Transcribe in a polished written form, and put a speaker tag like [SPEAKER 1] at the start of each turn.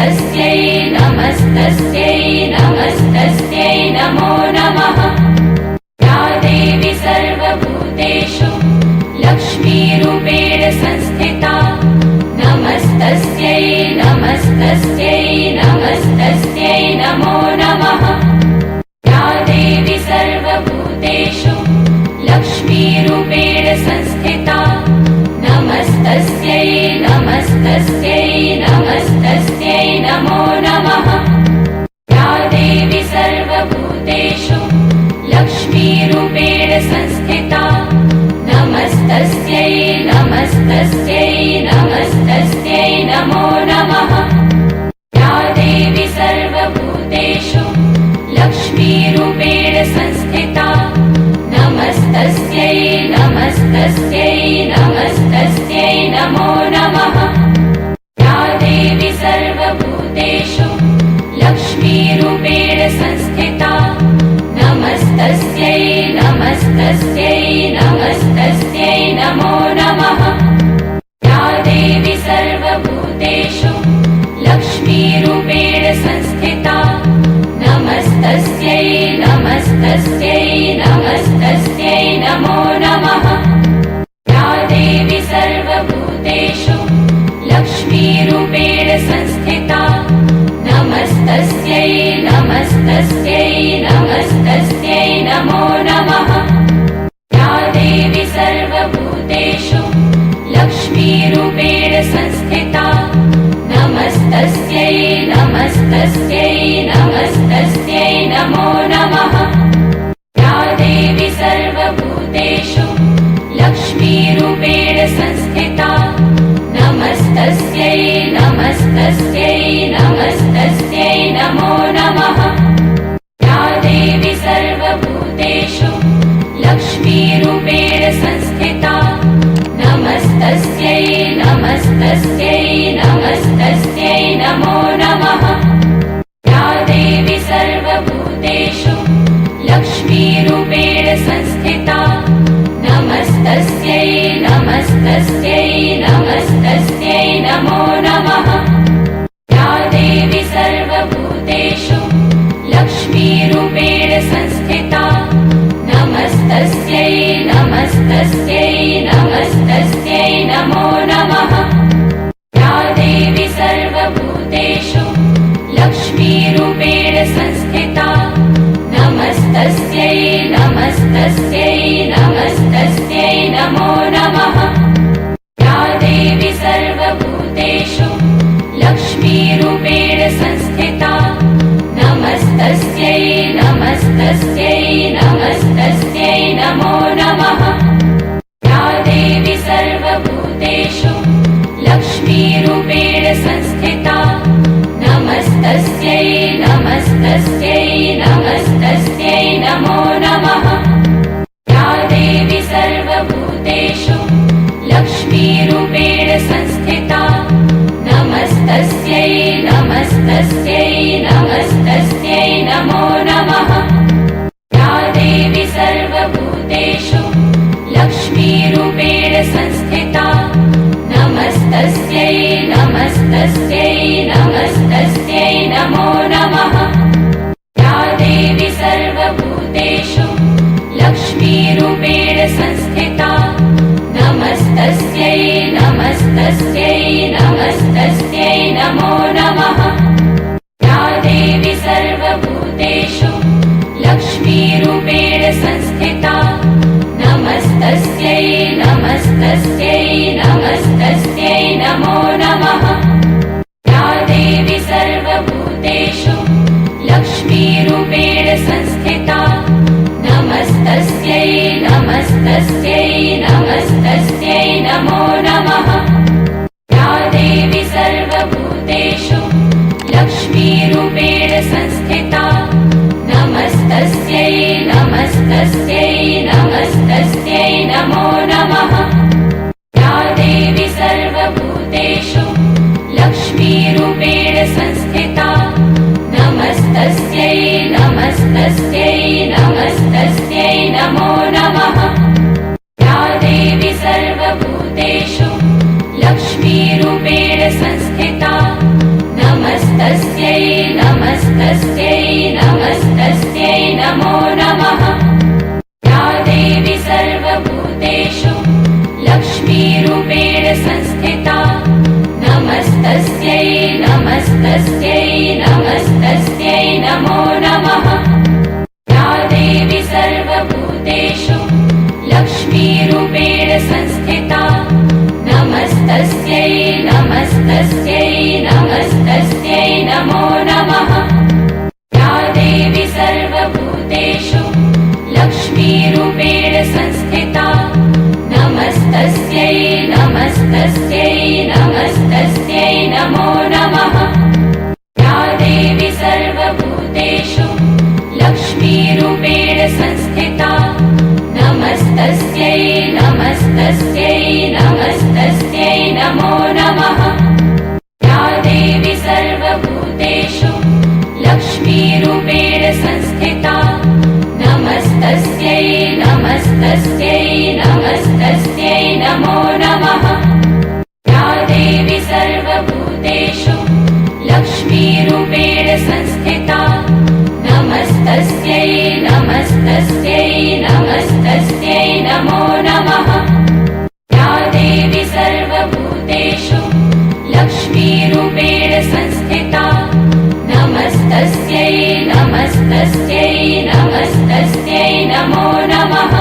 [SPEAKER 1] नमस्तस्यै नमस्तस्यै नमस्तस्यै नमो नमः। या देवी सर्वभूतेषु लक्ष्मीरूपेण संस्थिता नमस्तस्यै नमस्तस्यै नमस्तस्यै नमो नमः। या देवी सर्वभूतेषु लक्ष्मीरूपेण संस्थिता नमस्तस्यै नमस्तस्यै नमस्तस्यै नमो नमः। या देवी सर्वभूतेषु लक्ष्मीरूपेण संस्थिता नमस्तस्यै नमस्तस्यै नमस्तस्यै नमो नमः। या देवी सर्वभूतेषु लक्ष्मीरूपेण संस्थिता नमस्तस्यै नमस्तस्यै नमस्तस्यै नमो नमः। या देवी सर्वभूतेषु लक्ष्मीरूपेण संस्थिता नमस्तस्यै नमस्तस्यै नमस्तस्यै नमो नमः। या देवी सर्वभूतेषु लक्ष्मीरूपेण संस्थिता नमस्तस्यै नमस्तस्यै नमस्तस्यै नमो नमः। या देवी सर्वभूतेषु लक्ष्मीरूपेण संस्थिता नमस्तस्यै नमस्तस्यै नमस्तस्यै नमो नमः। या देवी सर्वभूतेषु लक्ष्मीरूपेण संस्थिता नमस्तस्यै नमस्तस्यै नमस्तस्यै नमो नमः। या देवी सर्वभूतेषु लक्ष्मीरूपेण संस्थिता नमस्तस्यै नमस्तस्यै नमस्तस्यै नमो नमः। या देवी सर्वभूतेषु लक्ष्मीरूपेण संस्थिता नमस्तस्यै नमस्तस्यै नमस्तस्यै नमो नमः। या देवी सर्वभूतेषु लक्ष्मीरूपेण संस्थिता नमस्तस्यै नमस्तस्यै नमस्तस्यै नमो नमः। या देवी सर्वभूतेषु लक्ष्मीरूपेण संस्थिता नमस्तस्यै नमस्तस्यै नमस्तस्यै नमो नमः। या देवी सर्वभूतेषु लक्ष्मीरूपेण संस्थिता नमस्तस्यै नमस्तस्यै नमस्तस्यै नमो नमः। या देवी सर्वभूतेषु लक्ष्मीरूपेण संस्थिता नमस्तस्यै नमस्तस्यै नमस्तस्यै नमो नमः। या देवी सर्वभूतेषु लक्ष्मीरूपेण संस्थिता नमस्तस्यै नमस्तस्यै नमस्तस्यै नमो नमः। या देवी सर्वभूतेषु लक्ष्मीरूपेण संस्थिता नमस्तस्यै नमस्तस्यै नमस्तस्यै नमो नमः। या देवी सर्वभूतेषु लक्ष्मीरूपेण संस्थिता नमस्तस्यै नमस्तस्यै नमस्तस्यै नमो नमः। या देवी सर्वभूतेषु लक्ष्मीरूपेण संस्थिता नमस्तस्यै नमस्तस्यै नमस्तस्यै नमो नमः। या देवी सर्वभूतेषु लक्ष्मीरूपेण संस्थिता नमस्तस्यै नमस्तस्यै नमस्तस्यै नमो नमः। या देवी सर्वभूतेषु लक्ष्मीरूपेण संस्थिता नमस्तस्यै नमस्तस्यै नमस्तस्यै नमो नमः। या देवी सर्वभूतेषु लक्ष्मीरूपेण संस्थिता नमस्तस्यै नमस्तस्यै नमस्तस्यै नमो नमः। या देवी सर्वभूतेषु लक्ष्मीरूपेण संस्थिता नमस्तस्यै नमस्तस्यै नमस्तस्यै नमो नमः। या देवी सर्वभूतेषु लक्ष्मीरूपेण संस्थिता नमस्तस्यै नमस्तस्यै नमस्तस्यै नमस्तस्यै नमो नमः। या देवी सर्वभूतेषु लक्ष्मीरूपेण संस्थिता नमस्तस्यै नमस्तस्यै नमस्तस्यै नमो नमः। या देवी सर्वभूतेषु लक्ष्मीरूपेण संस्थिता नमस्तस्यै नमस्तस्यै नमस्तस्यै नमो नमः। या देवी सर्वभूतेषु लक्ष्मीरूपेण संस्थिता नमस्तस्यै नमस्तस्यै नमस्तस्यै नमो नमः। या देवी सर्वभूतेषु लक्ष्मीरूपेण संस्थिता नमस्तस्यै नमस्तस्यै नमस्तस्यै नमो नमः। या देवी सर्वभूतेषु लक्ष्मीरूपेण संस्थिता नमस्तस्यै नमस्तस्यै नमस्तस्यै नमो नमः। या देवी सर्वभूतेषु लक्ष्मीरूपेण संस्थिता नमस्तस्यै नमस्तस्यै नमस्तस्यै नमो नमः। या देवी सर्वभूतेषु लक्ष्मीरूपेण संस्थिता नमस्तस्यै नमस्तस्यै नमस्तस्यै नमो नमः।